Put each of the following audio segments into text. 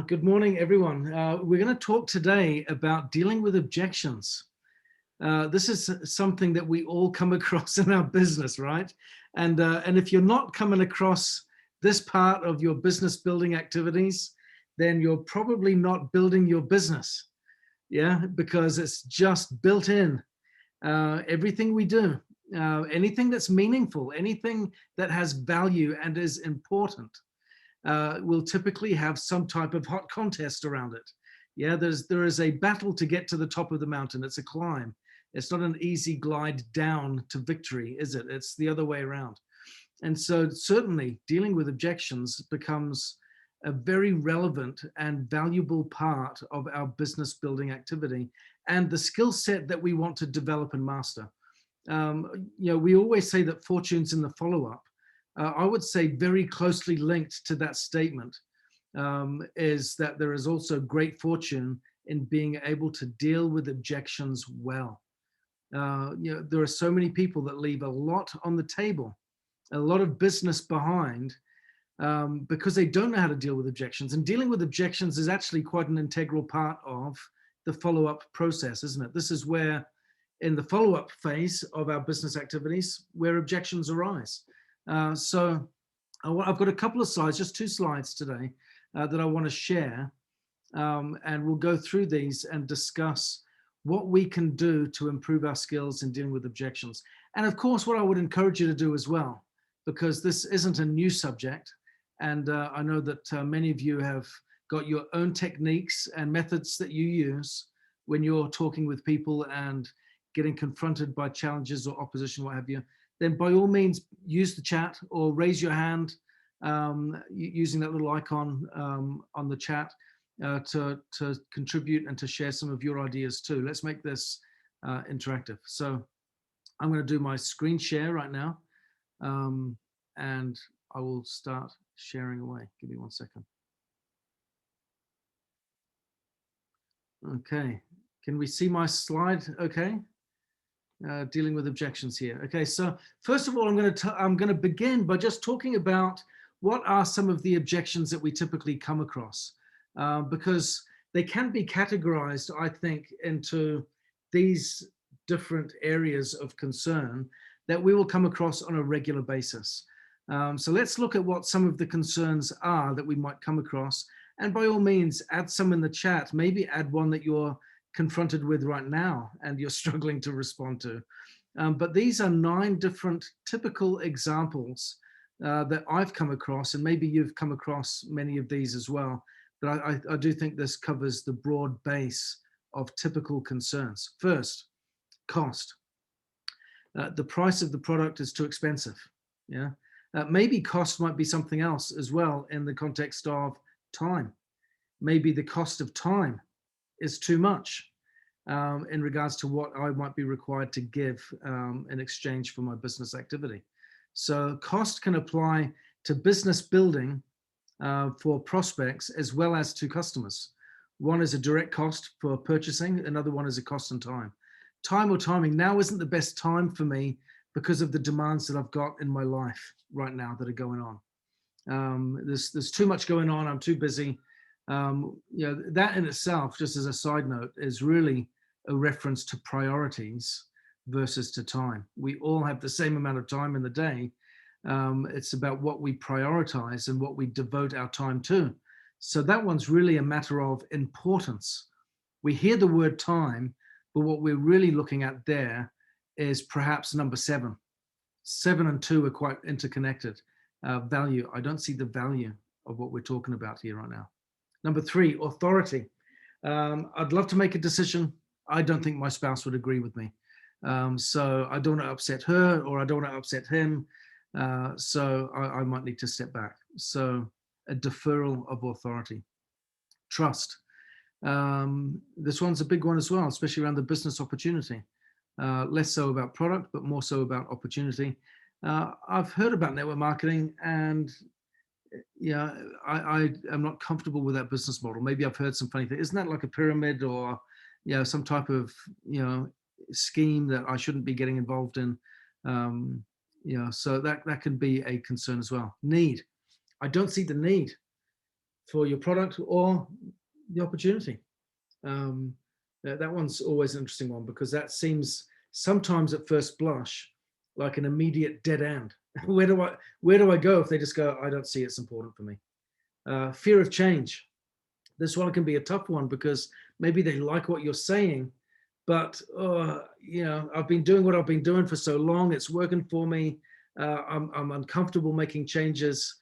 Good morning, everyone. We're going to talk today about dealing with objections. This is something that we all come across in our business, right? And if you're not coming across this part of your business building activities, then you're probably not building your business, yeah, because it's just built in. Everything we do, anything that's meaningful, anything that has value and is important, will typically have some type of hot contest around it. Yeah, there is a battle to get to the top of the mountain. It's a climb. It's not an easy glide down to victory, is it? It's the other way around. And so certainly dealing with objections becomes a very relevant and valuable part of our business building activity and the skill set that we want to develop and master. We always say that fortune's in the follow-up. I would say very closely linked to that statement is that there is also great fortune in being able to deal with objections well. There are so many people that leave a lot on the table, a lot of business behind, because they don't know how to deal with objections. And dealing with objections is actually quite an integral part of the follow-up process, isn't it? This is where, in the follow-up phase of our business activities, where objections arise. So I've got a couple of slides, just 2 slides today, that I want to share. And we'll go through these and discuss what we can do to improve our skills in dealing with objections. And of course, what I would encourage you to do as well, because this isn't a new subject. And I know that many of you have got your own techniques and methods that you use when you're talking with people and getting confronted by challenges or opposition, what have you. Then by all means, use the chat or raise your hand using that little icon on the chat to contribute and to share some of your ideas too. Let's make this interactive. So I'm going to do my screen share right now, and I will start sharing away. Give me 1 second. Okay, can we see my slide? Okay. Dealing with objections here. Okay, so first of all, I'm going to begin by just talking about what are some of the objections that we typically come across, because they can be categorized, I think, into these different areas of concern that we will come across on a regular basis. So let's look at what some of the concerns are that we might come across, and by all means, add some in the chat. Maybe add one that you're confronted with right now and you're struggling to respond to. But these are 9 different typical examples that I've come across, and maybe you've come across many of these as well. But I do think this covers the broad base of typical concerns. First, cost. The price of the product is too expensive. Yeah. Maybe cost might be something else as well in the context of time. Maybe the cost of time is too much in regards to what I might be required to give in exchange for my business activity. So cost can apply to business building for prospects as well as to customers. One is a direct cost for purchasing, another one is a cost and time. Time or timing, now isn't the best time for me because of the demands that I've got in my life right now that are going on. There's too much going on, I'm too busy. That in itself, just as a side note, is really a reference to priorities versus to time. We all have the same amount of time in the day. It's about what we prioritize and what we devote our time to. So that one's really a matter of importance. We hear the word time, but what we're really looking at there is perhaps number 7. 7 and 2 are quite interconnected. Value, I don't see the value of what we're talking about here right now. Number 3, authority. I'd love to make a decision. I don't think my spouse would agree with me. So I don't want to upset her or I don't want to upset him. So I might need to step back. So a deferral of authority. Trust. This one's a big one as well, especially around the business opportunity. Less so about product, but more so about opportunity. I've heard about network marketing, and yeah, I am not comfortable with that business model. Maybe I've heard some funny things. Isn't that like a pyramid or some type of scheme that I shouldn't be getting involved in? So that can be a concern as well. Need. I don't see the need for your product or the opportunity. That one's always an interesting one, because that seems sometimes at first blush like an immediate dead end. where do I go if they just go, I don't see it's important for me? Fear of change. This one can be a tough one, because maybe they like what you're saying, but I've been doing what I've been doing for so long, it's working for me. I'm uncomfortable making changes.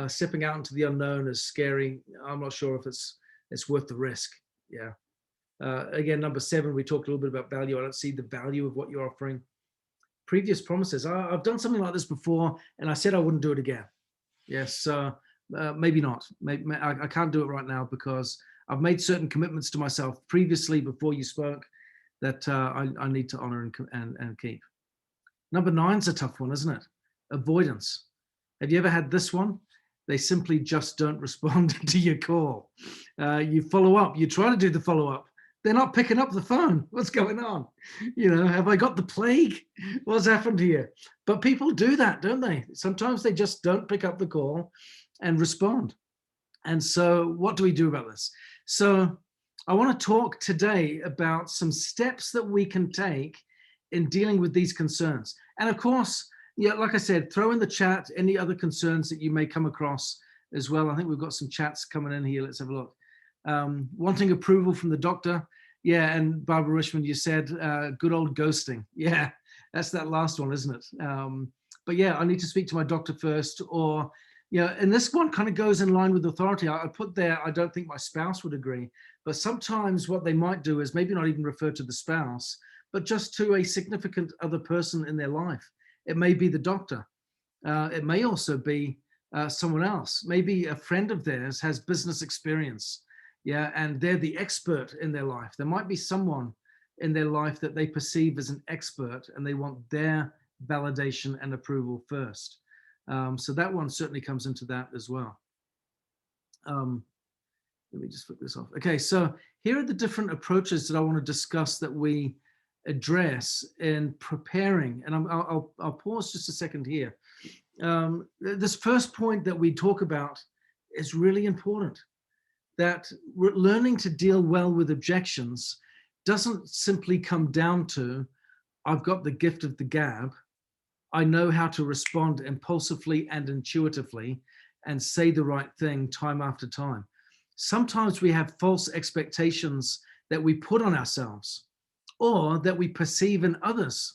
Stepping out into the unknown is scary. I'm not sure if it's worth the risk. Yeah. Again, number 7, we talked a little bit about value. I don't see the value of what you're offering. Previous promises. I've done something like this before, and I said I wouldn't do it again. Yes, maybe not. Maybe, I can't do it right now, because I've made certain commitments to myself previously before you spoke that I need to honor and keep. Number 9's a tough one, isn't it? Avoidance. Have you ever had this one? They simply just don't respond to your call. You follow up, you try to do the follow-up. They're not picking up the phone. What's going on? Have I got the plague? What's happened here? But people do that, don't they? Sometimes they just don't pick up the call and respond. And so what do we do about this? So I want to talk today about some steps that we can take in dealing with these concerns. And of course, like I said, throw in the chat any other concerns that you may come across as well. I think we've got some chats coming in here. Let's have a look. Wanting approval from the doctor. Yeah, and Barbara Richmond, you said good old ghosting. Yeah, that's that last one, isn't it? But yeah, I need to speak to my doctor first. Or, and this one kind of goes in line with authority. I put there, I don't think my spouse would agree. But sometimes what they might do is maybe not even refer to the spouse, but just to a significant other person in their life. It may be the doctor. It may also be someone else. Maybe a friend of theirs has business experience. Yeah, and they're the expert in their life. There might be someone in their life that they perceive as an expert, and they want their validation and approval first. So that one certainly comes into that as well. Let me just flip this off. Okay, so here are the different approaches that I want to discuss that we address in preparing. And I'll pause just a second here. This first point that we talk about is really important. That learning to deal well with objections doesn't simply come down to, I've got the gift of the gab. I know how to respond impulsively and intuitively and say the right thing time after time. Sometimes we have false expectations that we put on ourselves or that we perceive in others,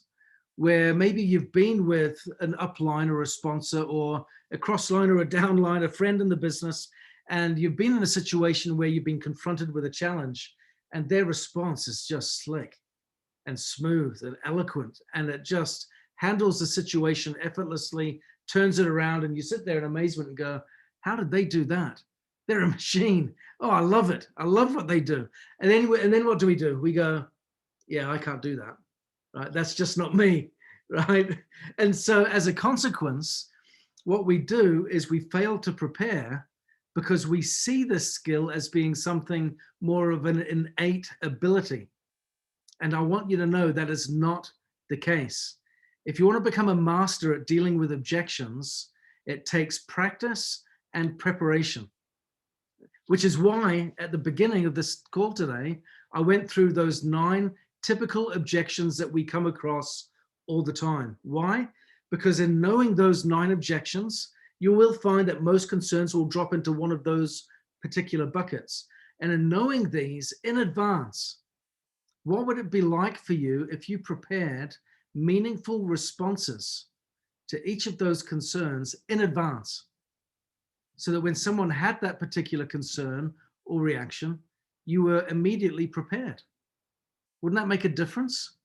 where maybe you've been with an upline or a sponsor or a crossline or a downline, a friend in the business, and you've been in a situation where you've been confronted with a challenge, and their response is just slick and smooth and eloquent, and it just handles the situation effortlessly, turns it around, and you sit there in amazement and go, how did they do that? They're a machine. Oh, I love it. I love what they do. And then what do? We go, yeah, I can't do that. Right? That's just not me. Right? And so as a consequence, what we do is we fail to prepare, because we see this skill as being something more of an innate ability. And I want you to know that is not the case. If you want to become a master at dealing with objections, it takes practice and preparation, which is why at the beginning of this call today, I went through those 9 typical objections that we come across all the time. Why? Because in knowing those 9 objections, you will find that most concerns will drop into one of those particular buckets. And in knowing these in advance, what would it be like for you if you prepared meaningful responses to each of those concerns in advance, so that when someone had that particular concern or reaction, you were immediately prepared? Wouldn't that make a difference?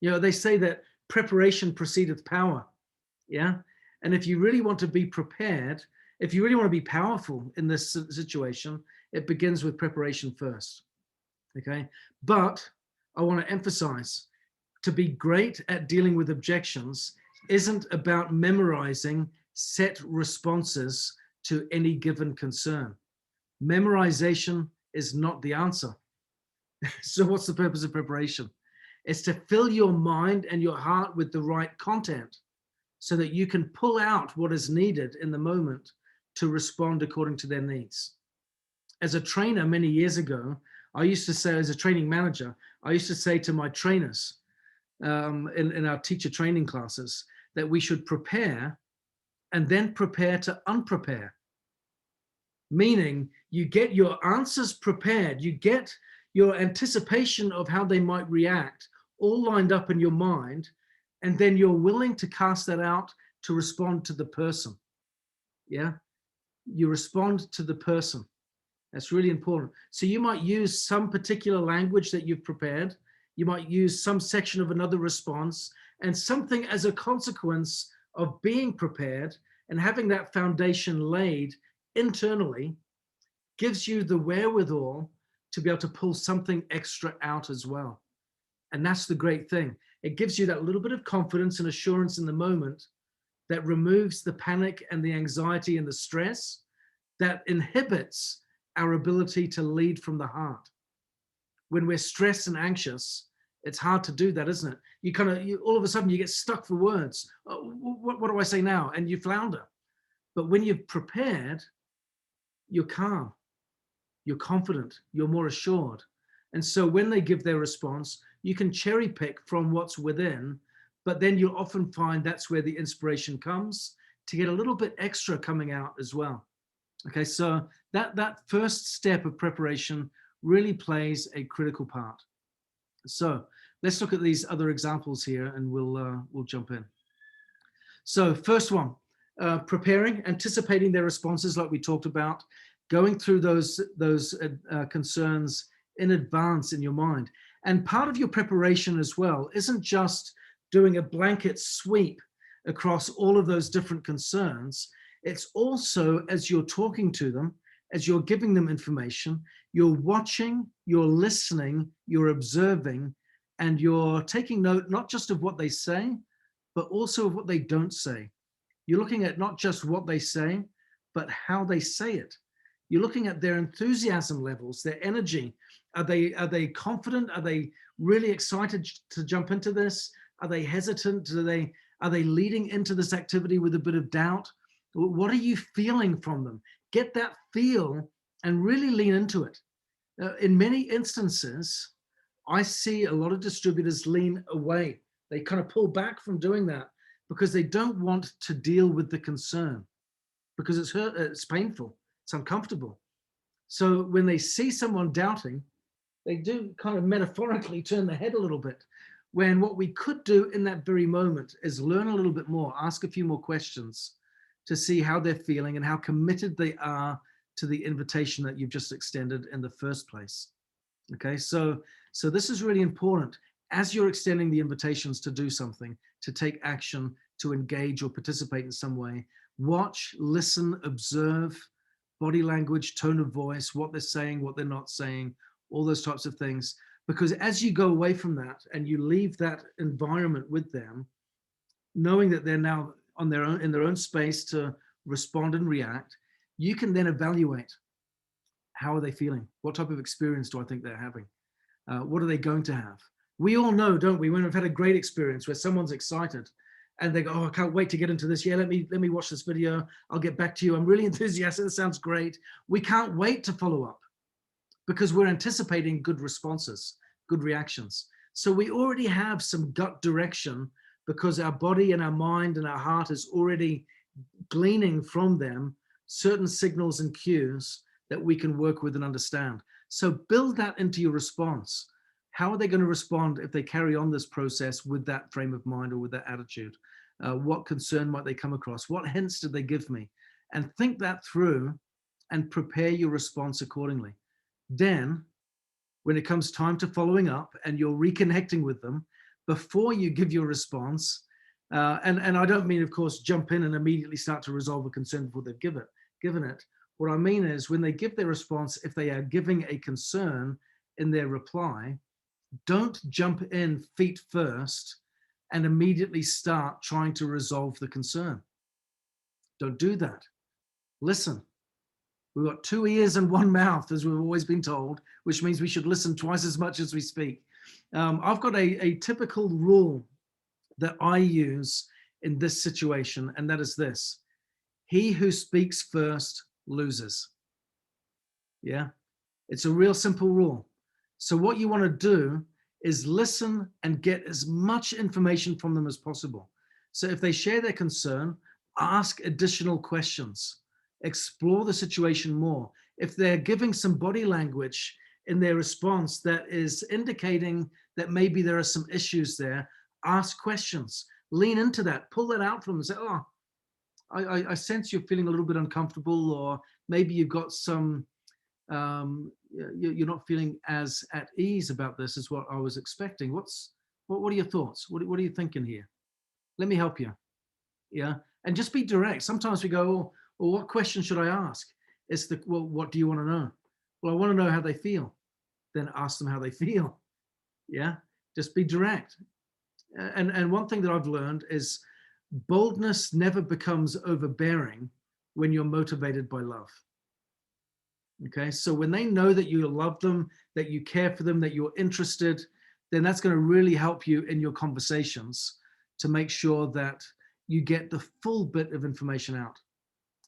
They say that preparation precedeth power. Yeah. And if you really want to be prepared, if you really want to be powerful in this situation, it begins with preparation first. Okay. But I want to emphasize, to be great at dealing with objections isn't about memorizing set responses to any given concern. Memorization is not the answer. So what's the purpose of preparation? It's to fill your mind and your heart with the right content, so that you can pull out what is needed in the moment to respond according to their needs. As a trainer many years ago, I used to say, as a training manager, I used to say to my trainers in our teacher training classes that we should prepare and then prepare to unprepare. Meaning you get your answers prepared, you get your anticipation of how they might react all lined up in your mind, and then you're willing to cast that out to respond to the person. Yeah, you respond to the person. That's really important. So you might use some particular language that you've prepared. You might use some section of another response, and something as a consequence of being prepared and having that foundation laid internally gives you the wherewithal to be able to pull something extra out as well. And that's the great thing. It gives you that little bit of confidence and assurance in the moment that removes the panic and the anxiety and the stress that inhibits our ability to lead from the heart. When we're stressed and anxious, it's hard to do that, isn't it? All of a sudden you get stuck for words. What do I say now? And you flounder. But when you've prepared, you're calm, you're confident, you're more assured. And so when they give their response, you can cherry pick from what's within, but then you'll often find that's where the inspiration comes to get a little bit extra coming out as well. Okay, so that first step of preparation really plays a critical part. So let's look at these other examples here and we'll jump in. So first one, preparing, anticipating their responses like we talked about, going through those concerns in advance in your mind. And part of your preparation as well isn't just doing a blanket sweep across all of those different concerns. It's also, as you're talking to them, as you're giving them information, you're watching, you're listening, you're observing, and you're taking note not just of what they say, but also of what they don't say. You're looking at not just what they say, but how they say it. You're looking at their enthusiasm levels, their energy. Are they confident? Are they really excited to jump into this? Are they hesitant? Are they leading into this activity with a bit of doubt? What are you feeling from them? Get that feel and really lean into it. In many instances, I see a lot of distributors lean away. They kind of pull back from doing that because they don't want to deal with the concern, because it's painful, it's uncomfortable. So when they see someone doubting, they do kind of metaphorically turn their head a little bit, when what we could do in that very moment is learn a little bit more, ask a few more questions to see how they're feeling and how committed they are to the invitation that you've just extended in the first place. Okay, so this is really important. As you're extending the invitations to do something, to take action, to engage or participate in some way, watch, listen, observe, body language, tone of voice, what they're saying, what they're not saying, all those types of things. Because as you go away from that and you leave that environment with them, knowing that they're now on their own, in their own space to respond and react, you can then evaluate, how are they feeling? What type of experience do I think they're having? What are they going to have? We all know, don't we, when we've had a great experience where someone's excited and they go, oh, I can't wait to get into this. Yeah, let me watch this video. I'll get back to you. I'm really enthusiastic. That sounds great. We can't wait to follow up because we're anticipating good responses, good reactions. So we already have some gut direction because our body and our mind and our heart is already gleaning from them certain signals and cues that we can work with and understand. So build that into your response. How are they going to respond if they carry on this process with that frame of mind or with that attitude? What concern might they come across? What hints did they give me? And think that through and prepare your response accordingly. Then, when it comes time to following up and you're reconnecting with them, before you give your response, and I don't mean, of course, jump in and immediately start to resolve a concern before they've given it. What I mean is when they give their response, if they are giving a concern in their reply, don't jump in feet first and immediately start trying to resolve the concern. Don't do that. Listen. We've got 2 ears and 1 mouth, as we've always been told, which means we should listen twice as much as we speak. I've got a typical rule that I use in this situation, and that is this: he who speaks first loses. Yeah, it's a real simple rule. So what you want to do is listen and get as much information from them as possible. So if they share their concern, ask additional questions, explore the situation more. If they're giving some body language in their response that is indicating that maybe there are some issues there, ask questions, lean into that, pull that out from them and say, oh, I sense you're feeling a little bit uncomfortable, or maybe you've got some, you're not feeling as at ease about this as what I was expecting. What are your thoughts? What are you thinking here? Let me help you. Yeah. And just be direct. Sometimes we go, oh, well, what question should I ask? It's the, well, what do you want to know? Well, I want to know how they feel. Then ask them how they feel. Yeah. Just be direct. And one thing that I've learned is boldness never becomes overbearing when you're motivated by love. Okay, so when they know that you love them, that you care for them, that you're interested, then that's going to really help you in your conversations to make sure that you get the full bit of information out.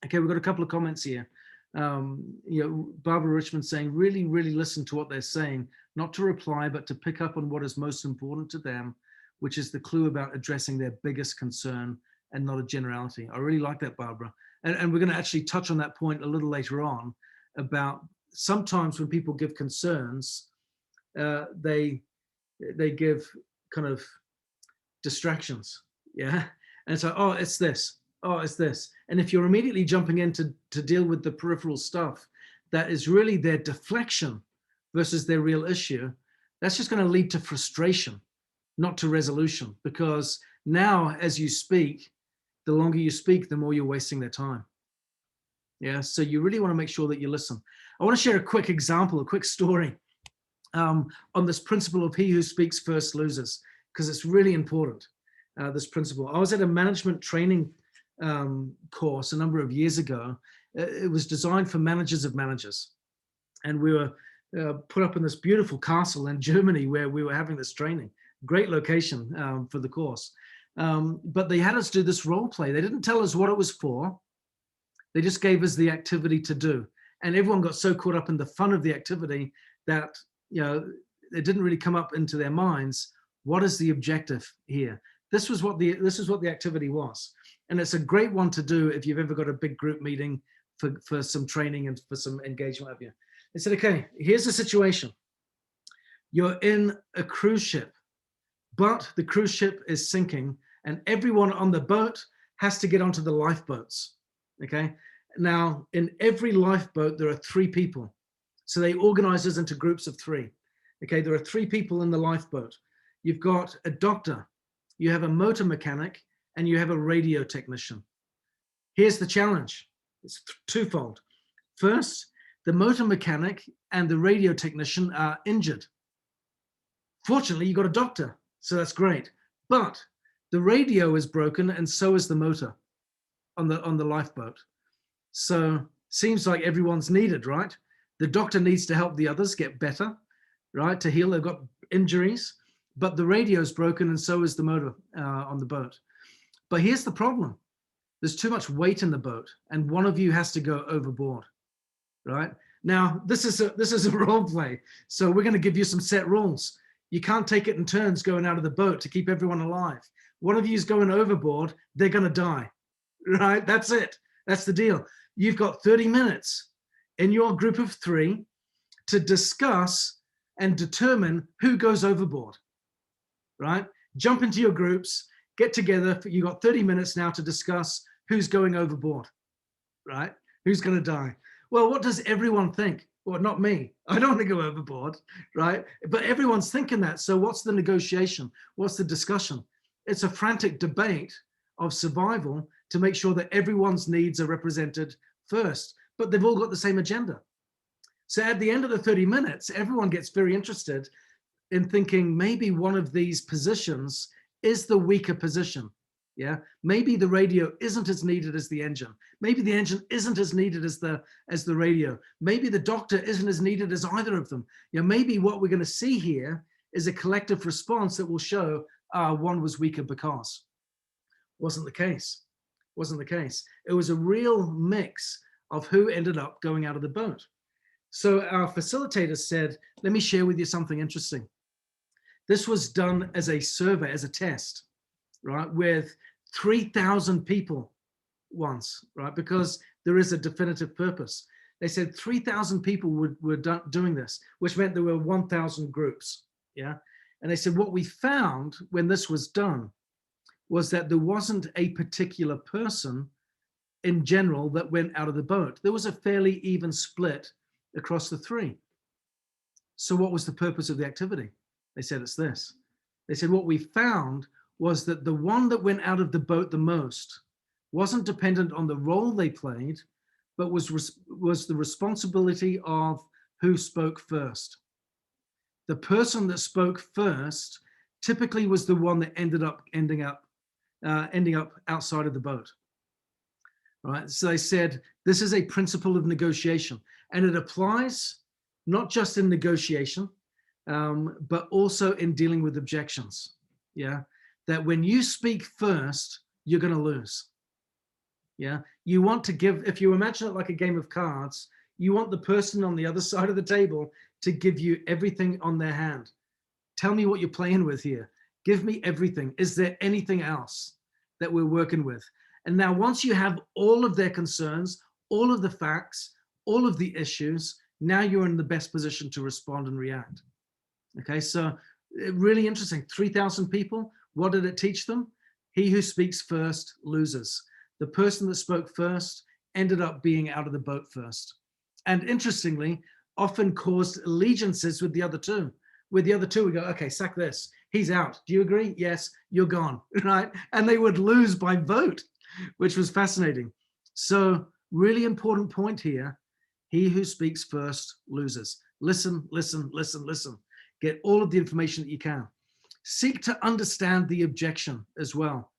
Okay, we've got a couple of comments here. Barbara Richmond saying, really, really listen to what they're saying, not to reply, but to pick up on what is most important to them, which is the clue about addressing their biggest concern and not a generality. I really like that, Barbara. And we're going to actually touch on that point a little later on about sometimes when people give concerns, they give kind of distractions. Yeah. And so, oh, it's this. Oh, it's this. And if you're immediately jumping in to deal with the peripheral stuff, that is really their deflection versus their real issue, that's just going to lead to frustration, not to resolution, because now as you speak, the longer you speak, the more you're wasting their time. Yeah, so you really want to make sure that you listen. I want to share a quick example, a quick story on this principle of he who speaks first loses, because it's really important, this principle. I was at a management training course a number of years ago. It was designed for managers of managers. And we were put up in this beautiful castle in Germany where we were having this training. Great location for the course. But they had us do this role play. They didn't tell us what it was for. They just gave us the activity to do. And everyone got so caught up in the fun of the activity that, it didn't really come up into their minds. What is the objective here? This was what the activity was. And it's a great one to do if you've ever got a big group meeting for some training and for some engagement of you. They said, okay, here's the situation. You're in a cruise ship, but the cruise ship is sinking and everyone on the boat has to get onto the lifeboats. Okay. Now, in every lifeboat, there are 3 people. So they organize us into groups of 3. Okay. There are 3 people in the lifeboat. You've got a doctor, you have a motor mechanic, and you have a radio technician. Here's the challenge. It's twofold. First, the motor mechanic and the radio technician are injured. Fortunately, you got a doctor, so that's great. But the radio is broken and so is the motor on the lifeboat. So seems like everyone's needed, right? The doctor needs to help the others get better, right? To heal, they've got injuries, but the radio is broken and so is the motor on the boat. But here's the problem. There's too much weight in the boat and one of you has to go overboard, right? Now, this is a role play. So we're going to give you some set rules. You can't take it in turns going out of the boat to keep everyone alive. One of you is going overboard, they're going to die, right? That's it. That's the deal. You've got 30 minutes in your group of 3 to discuss and determine who goes overboard, right? Jump into your groups, get together. You've got 30 minutes now to discuss who's going overboard, right? Who's going to die? Well, what does everyone think? Well, not me. I don't want to go overboard, right? But everyone's thinking that. So what's the negotiation? What's the discussion? It's a frantic debate of survival to make sure that everyone's needs are represented first, but they've all got the same agenda. So at the end of the 30 minutes, everyone gets very interested in thinking maybe one of these positions is the weaker position. Yeah, maybe the radio isn't as needed as the engine. Maybe the engine isn't as needed as the radio. Maybe the doctor isn't as needed as either of them. Maybe what we're going to see here is a collective response that will show one was weaker because. Wasn't the case. Wasn't the case. It was a real mix of who ended up going out of the boat. So our facilitator said, let me share with you something interesting. This was done as a survey, as a test, right, with 3,000 people once, right, because there is a definitive purpose. They said 3,000 people were doing this, which meant there were 1,000 groups, yeah? And they said what we found when this was done was that there wasn't a particular person in general that went out of the boat. There was a fairly even split across the three. So what was the purpose of the activity? They said it's this. They said what we found was that the one that went out of the boat the most wasn't dependent on the role they played, but was the responsibility of who spoke first. The person that spoke first typically was the one that ending up outside of the boat. Right? So they said this is a principle of negotiation, and it applies not just in negotiation, but also in dealing with objections. Yeah, that when you speak first, you're going to lose. Yeah, you want to give, if you imagine it like a game of cards, you want the person on the other side of the table to give you everything on their hand. Tell me what you're playing with here. Give me everything. Is there anything else that we're working with? And now once you have all of their concerns, all of the facts, all of the issues, now you're in the best position to respond and react. Okay, so really interesting. 3,000 people, what did it teach them? He who speaks first loses. The person that spoke first ended up being out of the boat first. And interestingly, often caused allegiances with the other two. With the other two, we go, okay, sack this. He's out. Do you agree? Yes, you're gone, right? And they would lose by vote, which was fascinating. So really important point here. He who speaks first loses. Listen, listen, listen, listen. Get all of the information that you can. Seek to understand the objection as well.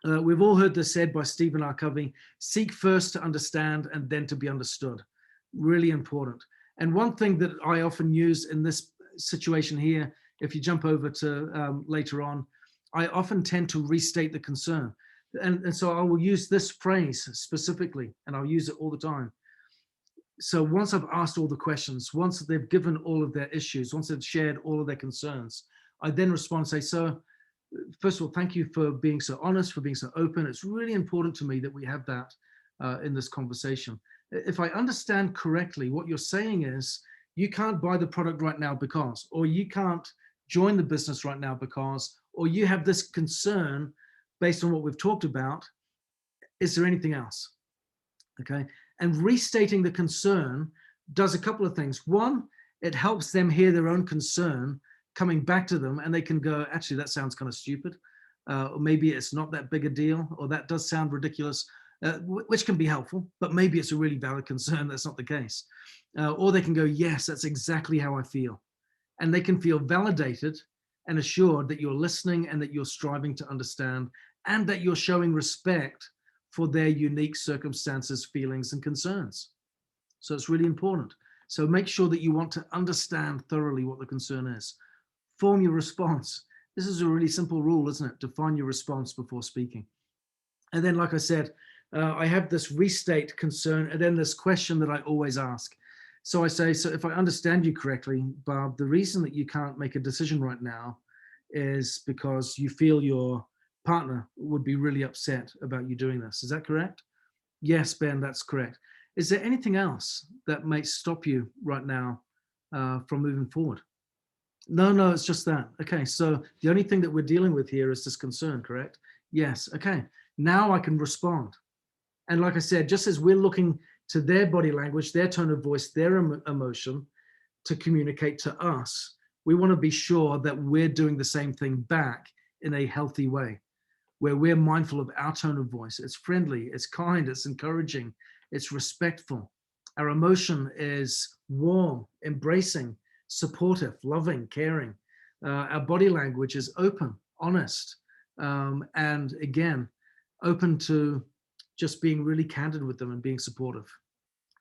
We've all heard this said by Stephen R. Covey, seek first to understand and then to be understood. Really important. And one thing that I often use in this situation here, if you jump over to later on, I often tend to restate the concern. And so I will use this phrase specifically, and I'll use it all the time. So once I've asked all the questions, once they've given all of their issues, once they've shared all of their concerns, I then respond and say, so first of all, thank you for being so honest, for being so open. It's really important to me that we have that in this conversation. If I understand correctly, what you're saying is you can't buy the product right now because, or you can't join the business right now because, or you have this concern based on what we've talked about. Is there anything else? Okay. And restating the concern does a couple of things. One, it helps them hear their own concern coming back to them, and they can go, actually, that sounds kind of stupid. Or maybe it's not that big a deal, or that does sound ridiculous, which can be helpful, but maybe it's a really valid concern. That's not the case. Or they can go, yes, that's exactly how I feel. And they can feel validated and assured that you're listening and that you're striving to understand and that you're showing respect for their unique circumstances, feelings, and concerns. So it's really important. So make sure that you want to understand thoroughly what the concern is. Form your response. This is a really simple rule, isn't it? Define your response before speaking. And then, like I said, I have this restate concern and then this question that I always ask. So I say, so if I understand you correctly, Barb, the reason that you can't make a decision right now is because you feel your partner would be really upset about you doing this. Is that correct? Yes, Ben, that's correct. Is there anything else that might stop you right now from moving forward? No, it's just that. Okay, so the only thing that we're dealing with here is this concern, correct? Yes, okay. Now I can respond. And like I said, just as we're looking to their body language, their tone of voice, their emotion to communicate to us, we want to be sure that we're doing the same thing back in a healthy way, where we're mindful of our tone of voice. It's friendly, it's kind, it's encouraging, it's respectful. Our emotion is warm, embracing, supportive, loving, caring. Our body language is open, honest, and again, open to just being really candid with them and being supportive.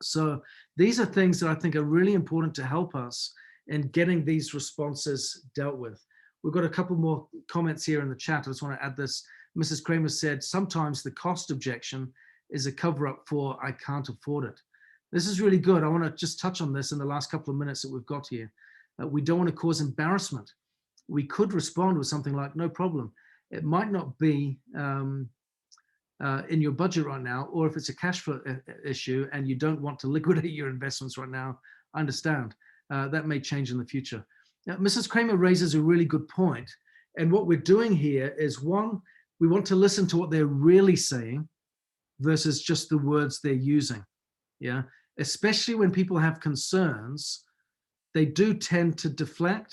So these are things that I think are really important to help us in getting these responses dealt with. We've got a couple more comments here in the chat. I just want to add this. Mrs. Kramer said, sometimes the cost objection is a cover up for I can't afford it. This is really good. I want to just touch on this in the last couple of minutes that we've got here. We don't want to cause embarrassment. We could respond with something like, no problem. It might not be in your budget right now, or if it's a cash flow issue and you don't want to liquidate your investments right now, I understand. That may change in the future. Now, Mrs. Kramer raises a really good point. And what we're doing here is, one, we want to listen to what they're really saying versus just the words they're using. Yeah, especially when people have concerns, they do tend to deflect,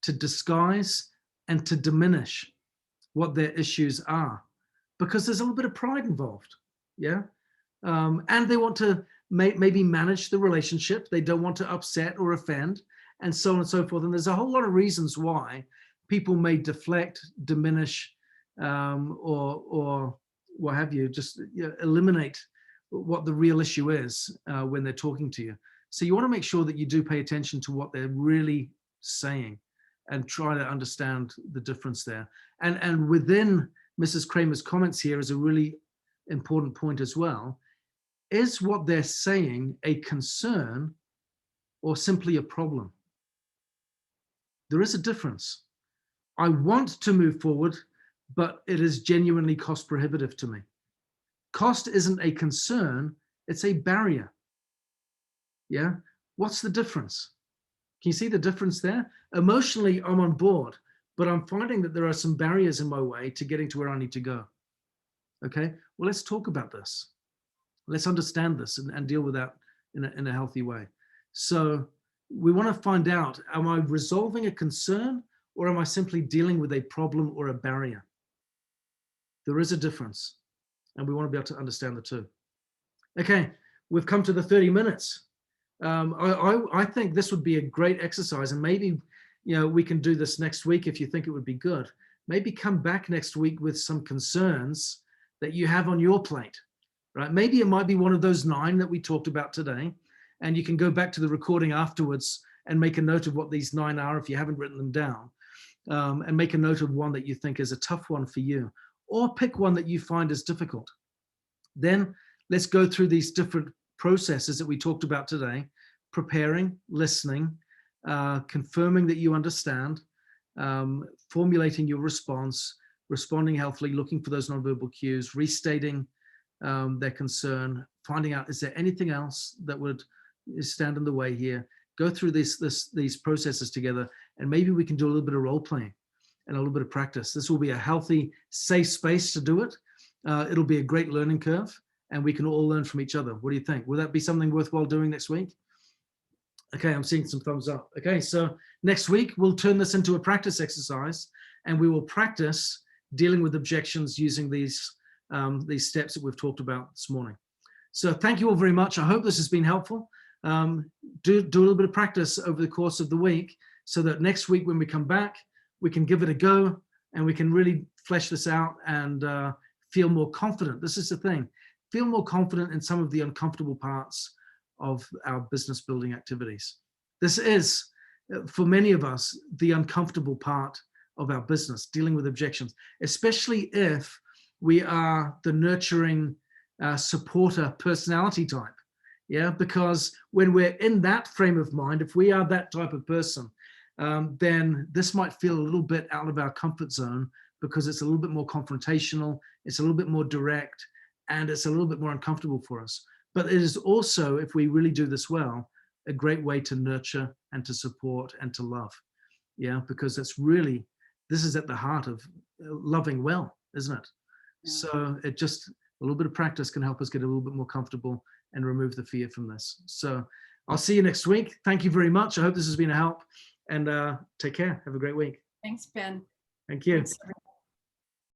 to disguise, and to diminish what their issues are, because there's a little bit of pride involved. Yeah, and they want to maybe manage the relationship. They don't want to upset or offend, and so on and so forth. And there's a whole lot of reasons why people may deflect, diminish, or what have you, just eliminate what the real issue is when they're talking to you. So you want to make sure that you do pay attention to what they're really saying and try to understand the difference there. And within Mrs. Kramer's comments here is a really important point as well. Is what they're saying a concern or simply a problem? There is a difference. I want to move forward, but it is genuinely cost prohibitive to me. Cost isn't a concern, it's a barrier. Yeah, what's the difference? Can you see the difference there? Emotionally, I'm on board, but I'm finding that there are some barriers in my way to getting to where I need to go. Okay, well, let's talk about this. Let's understand this and deal with that in a healthy way. So we want to find out, am I resolving a concern or am I simply dealing with a problem or a barrier? There is a difference, and we want to be able to understand the two. Okay, we've come to the 30 minutes. I think this would be a great exercise, and maybe we can do this next week if you think it would be good. Maybe come back next week with some concerns that you have on your plate, right? Maybe it might be one of those 9 that we talked about today, and you can go back to the recording afterwards and make a note of what these 9 are if you haven't written them down, and make a note of one that you think is a tough one for you, or pick one that you find is difficult. Then let's go through these different processes that we talked about today: preparing, listening, confirming that you understand, formulating your response, responding healthily, looking for those nonverbal cues, restating their concern, finding out, is there anything else that would stand in the way here? Go through these processes together, and maybe we can do a little bit of role playing and a little bit of practice. This will be a healthy, safe space to do it. It'll be a great learning curve, and we can all learn from each other. What do you think? Will that be something worthwhile doing next week? Okay, I'm seeing some thumbs up. Okay, so next week we'll turn this into a practice exercise, and we will practice dealing with objections using these steps that we've talked about this morning. So thank you all very much. I hope this has been helpful. Do a little bit of practice over the course of the week, so that next week when we come back, we can give it a go and we can really flesh this out and feel more confident. This is the thing. Feel more confident in some of the uncomfortable parts of our business building activities. This is, for many of us, the uncomfortable part of our business, dealing with objections, especially if we are the nurturing supporter personality type. Yeah, because when we're in that frame of mind, if we are that type of person, then this might feel a little bit out of our comfort zone, because it's a little bit more confrontational, it's a little bit more direct, and it's a little bit more uncomfortable for us. But it is also, if we really do this well, a great way to nurture and to support and to love. Yeah, because it's really, this is at the heart of loving well, isn't it? Yeah. So it just, a little bit of practice can help us get a little bit more comfortable and remove the fear from this. So I'll see you next week. Thank you very much. I hope this has been a help, and take care. Have a great week. Thanks, Ben. Thank you. Thanks,